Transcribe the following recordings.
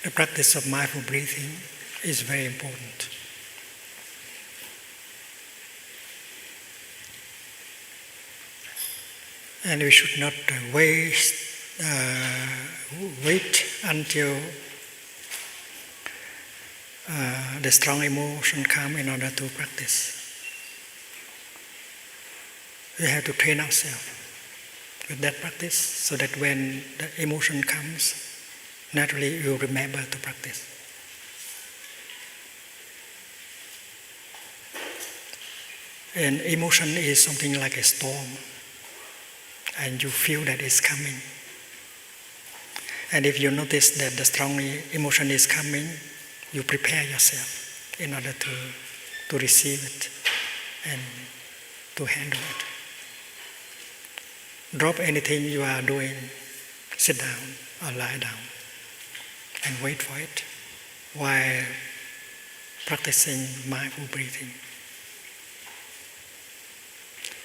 The practice of mindful breathing is very important. And we should not wait until the strong emotion come in order to practice. We have to train ourselves with that practice so that when the emotion comes, naturally you remember to practice. And emotion is something like a storm, and you feel that it's coming. And if you notice that the strong emotion is coming, you prepare yourself in order to receive it and to handle it. Drop anything you are doing, sit down or lie down and wait for it while practicing mindful breathing.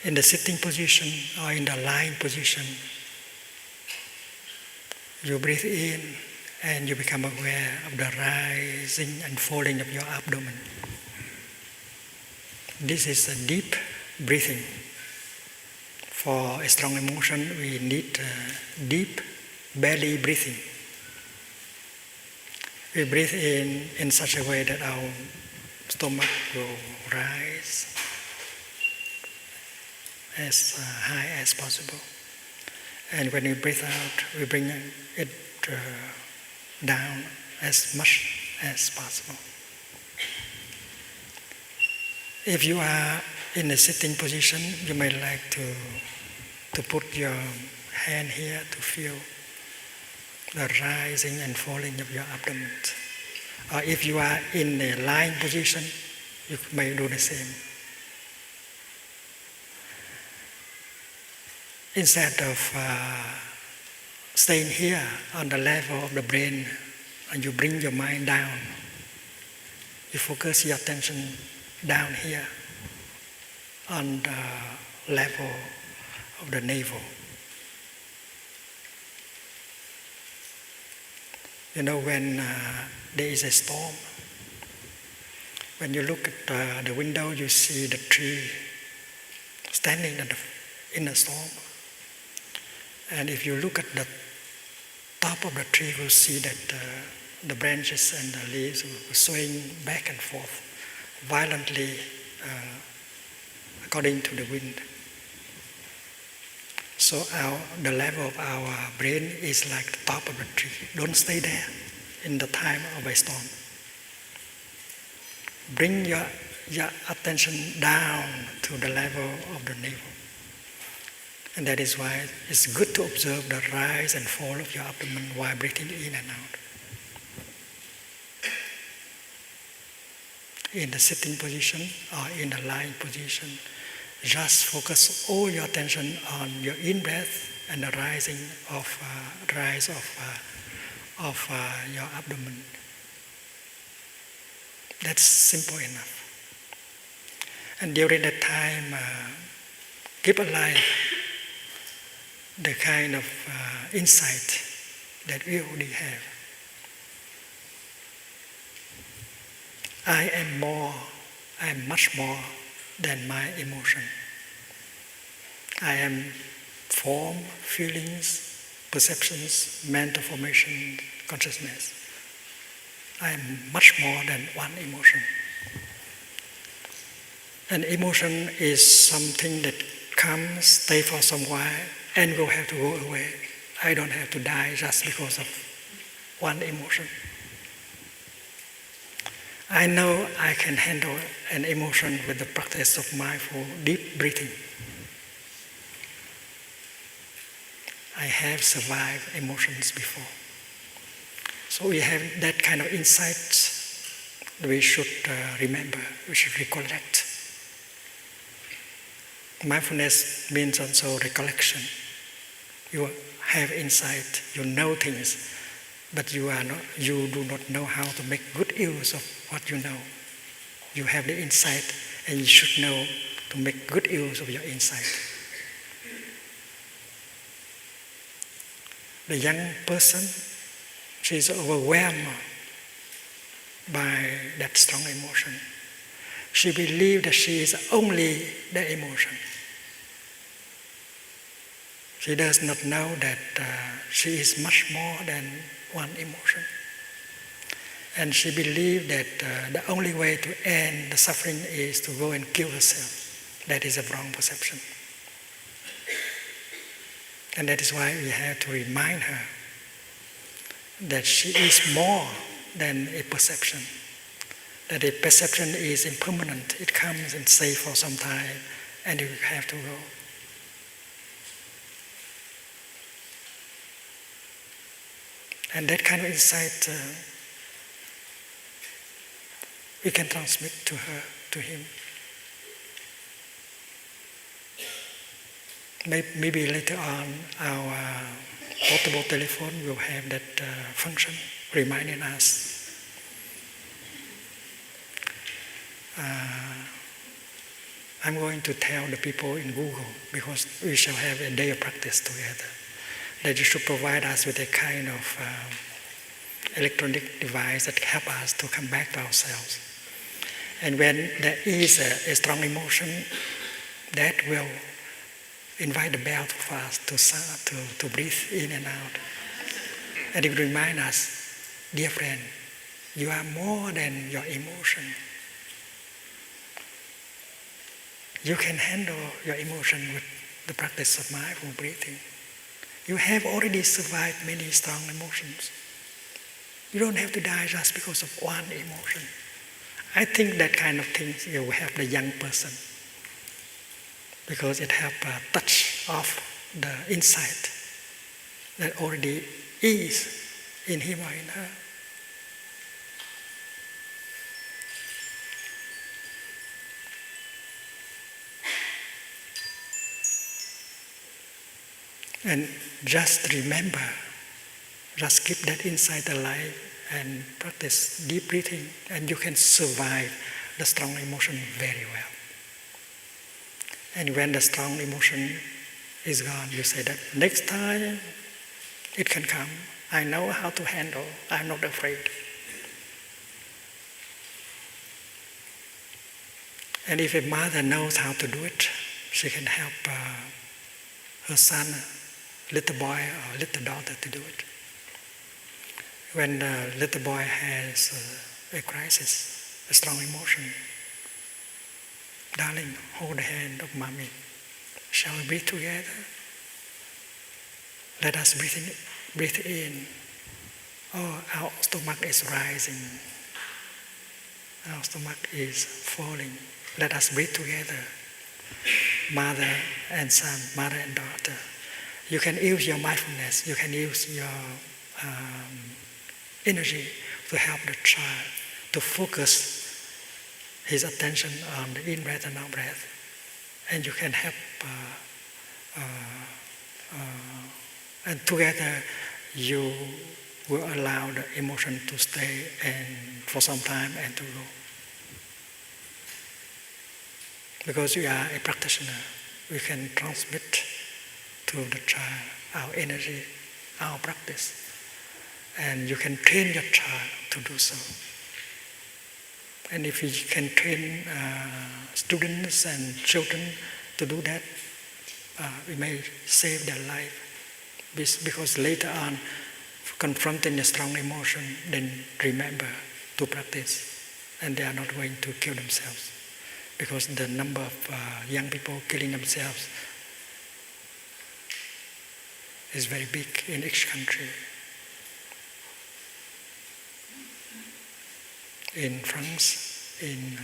In the sitting position or in the lying position, you breathe in and you become aware of the rising and falling of your abdomen. This is a deep breathing. For a strong emotion, we need deep belly breathing. We breathe in such a way that our stomach will rise as high as possible. And when we breathe out, we bring it down as much as possible. If you are in a sitting position, you may like to put your hand here to feel the rising and falling of your abdomen. Or if you are in a lying position, you may do the same. Instead of staying here on the level of the brain and you bring your mind down, you focus your attention down here on the level of the navel. You know, when there is a storm, when you look at the window, you see the tree standing in the storm. And if you look at the top of the tree, you'll see that the branches and the leaves will swing back and forth violently according to the wind. So the level of our brain is like the top of the tree. Don't stay there in the time of a storm. Bring your attention down to the level of the navel. And that is why it's good to observe the rise and fall of your abdomen while breathing in and out. In the sitting position or in the lying position, just focus all your attention on your in-breath and the rising of your abdomen. That's simple enough. And during that time, keep alive the kind of insight that we already have. I am much more than my emotion. I am form, feelings, perceptions, mental formation, consciousness. I am much more than one emotion. An emotion is something that comes, stays for some while, and will have to go away. I don't have to die just because of one emotion. I know I can handle an emotion with the practice of mindful deep breathing. I have survived emotions before. So we have that kind of insight we should remember, we should recollect. Mindfulness means also recollection. You have insight, you know things, but you do not know how to make good use of what you know. You have the insight, and you should know to make good use of your insight. The young person She's overwhelmed by that strong emotion. She believes that she is only the emotion. She does not know that she is much more than one emotion. And she believes that the only way to end the suffering is to go and kill herself. That is a wrong perception. And that is why we have to remind her that she is more than a perception. That a perception is impermanent. It comes and stays for some time, and you have to go. And that kind of insight we can transmit to her, to him. Maybe later on our portable telephone will have that function, reminding us. I'm going to tell the people in Google, because we shall have a day of practice together, that you should provide us with a kind of electronic device that help us to come back to ourselves. And when there is a strong emotion, that will invite the bell for us to breathe in and out. And it will remind us, dear friend, you are more than your emotion. You can handle your emotion with the practice of mindful breathing. You have already survived many strong emotions. You don't have to die just because of one emotion. I think that kind of thing will help the young person, because it helps touch off the insight that already is in him or in her. And just remember, just keep that insight alive and practice deep breathing, and you can survive the strong emotion very well. And when the strong emotion is gone, you say that next time it can come, I know how to handle, I'm not afraid. And if a mother knows how to do it, she can help her son, little boy or little daughter to do it. When the little boy has a crisis, a strong emotion, darling, hold the hand of mommy. Shall we breathe together? Let us breathe in. Oh, our stomach is rising. Our stomach is falling. Let us breathe together. Mother and son, mother and daughter. You can use your mindfulness, you can use your energy to help the child to focus his attention on the in-breath and out-breath. And you can help, and together you will allow the emotion to stay and for some time and to go. Because we are a practitioner, we can transmit to the child our energy, our practice. And you can train your child to do so. And if you can train students and children to do that, we may save their life. Because later on, confronting a strong emotion, then remember to practice. And they are not going to kill themselves. Because the number of young people killing themselves is very big in each country. In France, in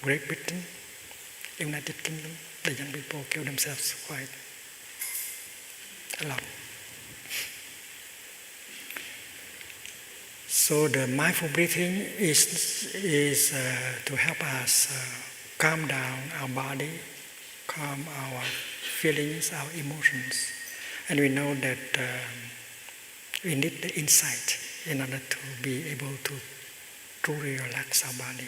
Great Britain, United Kingdom, the young people kill themselves quite a lot. So the mindful breathing is to help us calm down our body, calm our feelings, our emotions. And we know that we need the insight in order to be able to truly relax our body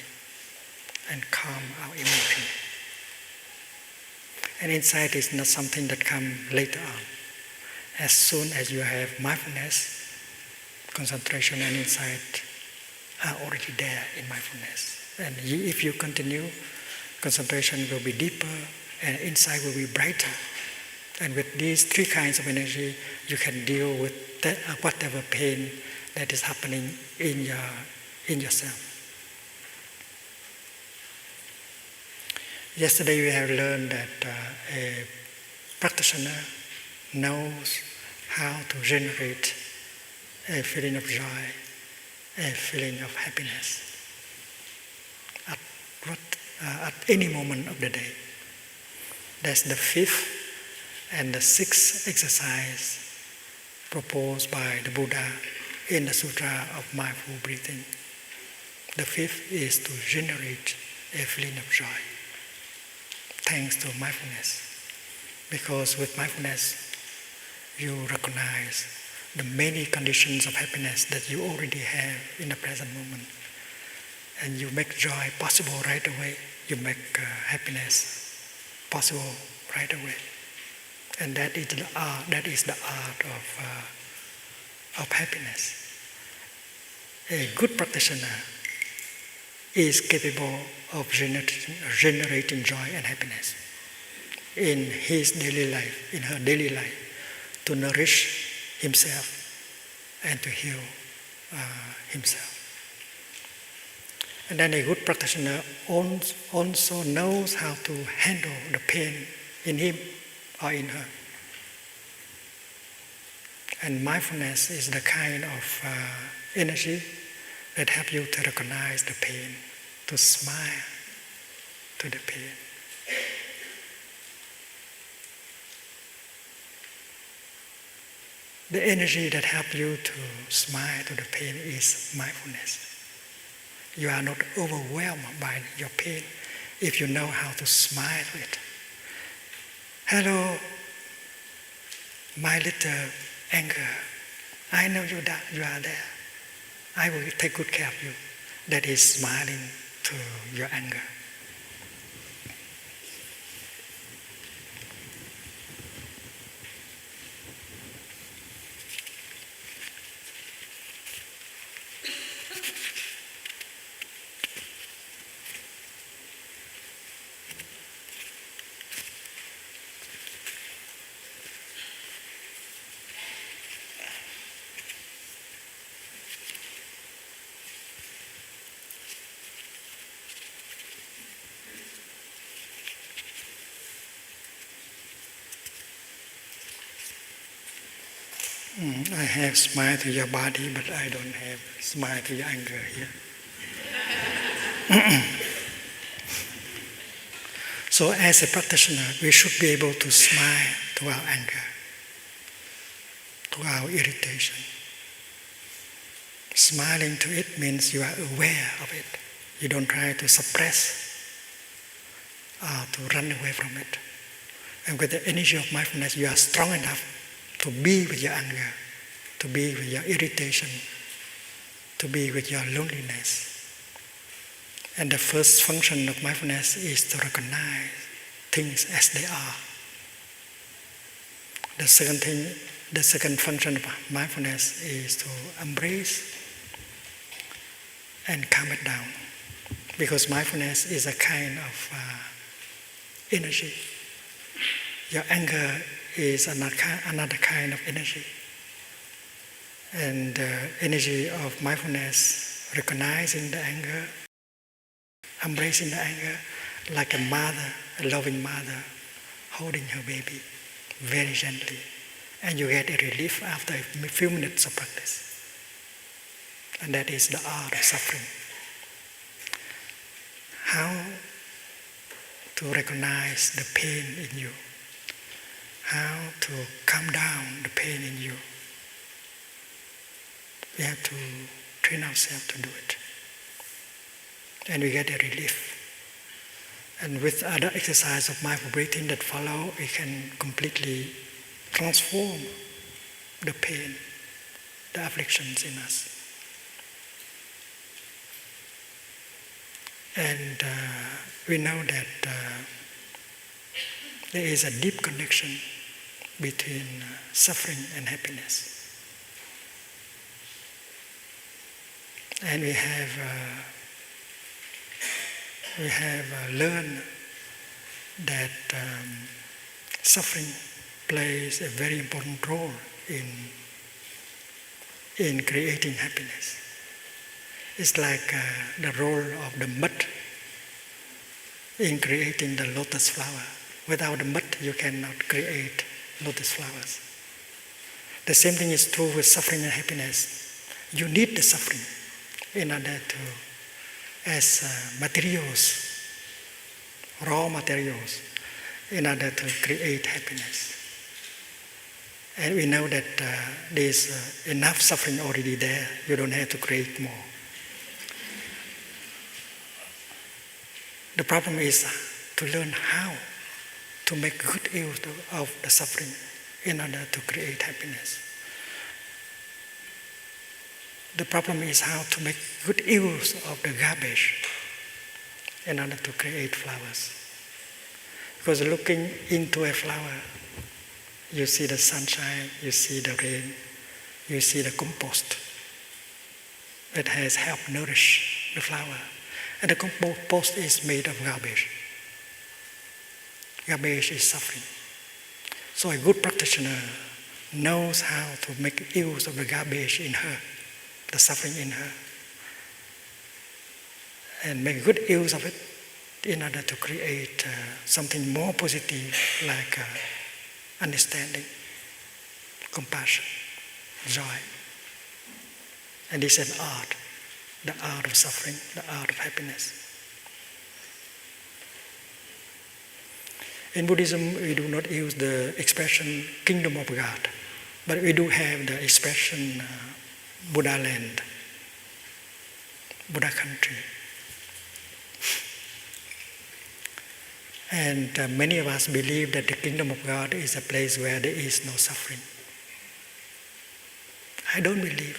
and calm our emotion. And insight is not something that comes later on. as soon as you have mindfulness, concentration and insight are already there in mindfulness. And if you continue, concentration will be deeper and insight will be brighter. And with these three kinds of energy, you can deal with whatever pain that is happening in yourself. Yesterday we have learned that a practitioner knows how to generate a feeling of joy, a feeling of happiness at any moment of the day. That's the fifth and the sixth exercise proposed by the Buddha in the Sutra of Mindful Breathing. The fifth is to generate a feeling of joy, thanks to mindfulness. Because with mindfulness, you recognize the many conditions of happiness that you already have in the present moment. And you make joy possible right away. You make happiness possible right away. And that is the art of happiness. A good practitioner is capable of generating joy and happiness in his daily life, in her daily life, to nourish himself and to heal himself. And then a good practitioner also knows how to handle the pain in him or in her. And mindfulness is the kind of energy that helps you to recognize the pain, to smile to the pain. The energy that helps you to smile to the pain is mindfulness. You are not overwhelmed by your pain if you know how to smile to it. Hello, my little anger. I know you are there. I will take good care of you. That is smiling to your anger. I have smile to your body, but I don't have smile to your anger here. So as a practitioner, we should be able to smile to our anger, to our irritation. Smiling to it means you are aware of it. You don't try to suppress or to run away from it. And with the energy of mindfulness, you are strong enough to be with your anger, to be with your irritation, to be with your loneliness. And the first function of mindfulness is to recognize things as they are. The second function of mindfulness is to embrace and calm it down. Because mindfulness is a kind of energy. Your anger is another kind of energy. And the energy of mindfulness, recognizing the anger, embracing the anger, like a mother, a loving mother, holding her baby very gently. And you get a relief after a few minutes of practice. And that is the art of suffering. How to recognize the pain in you. How to calm down the pain in you. We have to train ourselves to do it. And we get a relief. And with other exercise of mindful breathing that follow, we can completely transform the pain, the afflictions in us. And we know that there is a deep connection between suffering and happiness. And we have learned that suffering plays a very important role in creating happiness. It's like the role of the mud in creating the lotus flower. Without the mud, you cannot create lotus flowers. The same thing is true with suffering and happiness. You need the suffering in order to, as materials, raw materials, in order to create happiness. And we know that there's enough suffering already there. You don't have to create more. The problem is to learn how to make good use of the suffering in order to create happiness. The problem is how to make good use of the garbage in order to create flowers. Because looking into a flower, you see the sunshine, you see the rain, you see the compost that has helped nourish the flower. And the compost is made of garbage. Garbage is suffering. So a good practitioner knows how to make use of the garbage in her, the suffering in her, and make good use of it in order to create something more positive like understanding, compassion, joy. And this is an art, the art of suffering, the art of happiness. In Buddhism, we do not use the expression kingdom of God, but we do have the expression Buddha land, Buddha country. And many of us believe that the kingdom of God is a place where there is no suffering. I don't believe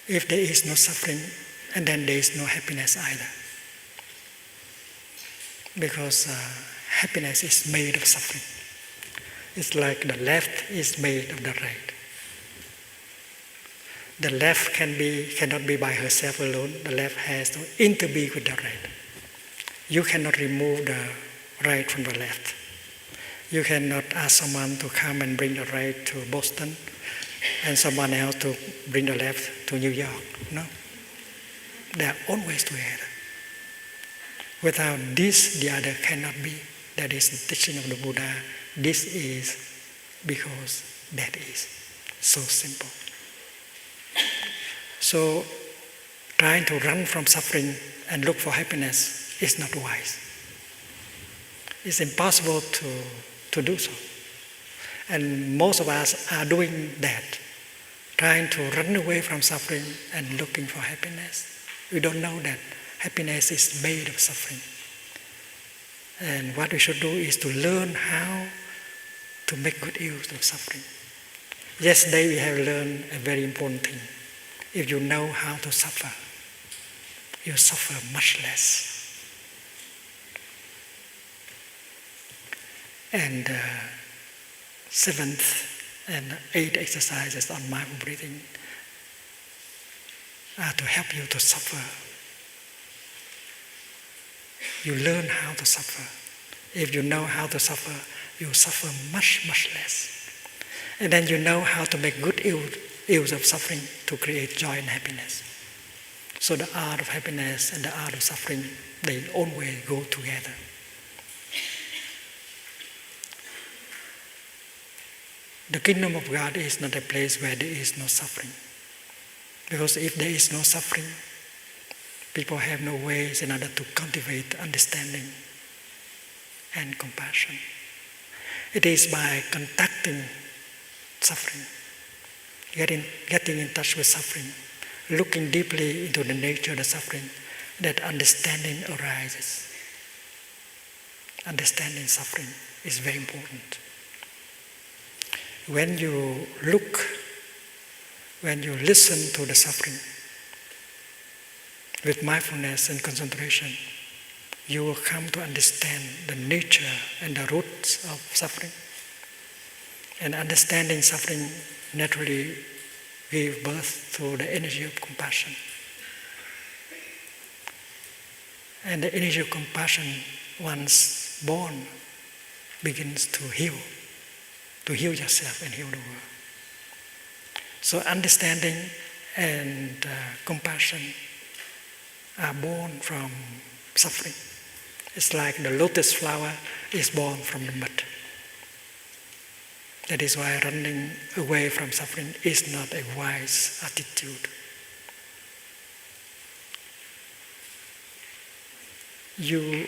it. If there is no suffering, and then there is no happiness either. Because happiness is made of suffering. It's like the left is made of the right. The left cannot be by herself alone. The left has to interbe with the right. You cannot remove the right from the left. You cannot ask someone to come and bring the right to Boston and someone else to bring the left to New York. No. They are always together. Without this, the other cannot be. That is the teaching of the Buddha. This is because that is. So simple. So, trying to run from suffering and look for happiness is not wise. It's impossible to do so. And most of us are doing that, trying to run away from suffering and looking for happiness. We don't know that happiness is made of suffering. And what we should do is to learn how to make good use of suffering. Yesterday we have learned a very important thing. If you know how to suffer, you suffer much less. And seventh and eighth exercises on mindful breathing are to help you to suffer. You learn how to suffer. If you know how to suffer, you suffer much, much less. And then you know how to make good use of suffering to create joy and happiness. So the art of happiness and the art of suffering, they always go together. The kingdom of God is not a place where there is no suffering. Because if there is no suffering, people have no ways in order to cultivate understanding and compassion. It is by contacting suffering, getting in touch with suffering, looking deeply into the nature of the suffering, that understanding arises. Understanding suffering is very important. When you listen to the suffering with mindfulness and concentration, you will come to understand the nature and the roots of suffering. And understanding suffering naturally gives birth to the energy of compassion. And the energy of compassion, once born, begins to heal yourself and heal the world. So understanding and compassion are born from suffering. It's like the lotus flower is born from the mud. That is why running away from suffering is not a wise attitude. You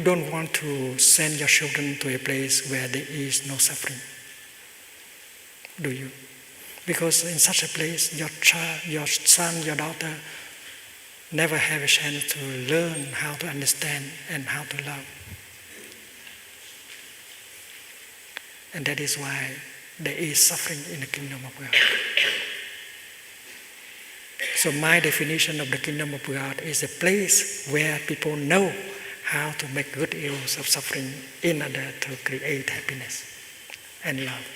don't want to send your children to a place where there is no suffering, do you? Because in such a place, your child, your son, your daughter never have a chance to learn how to understand and how to love. And that is why there is suffering in the kingdom of God. So my definition of the kingdom of God is a place where people know how to make good use of suffering in order to create happiness and love.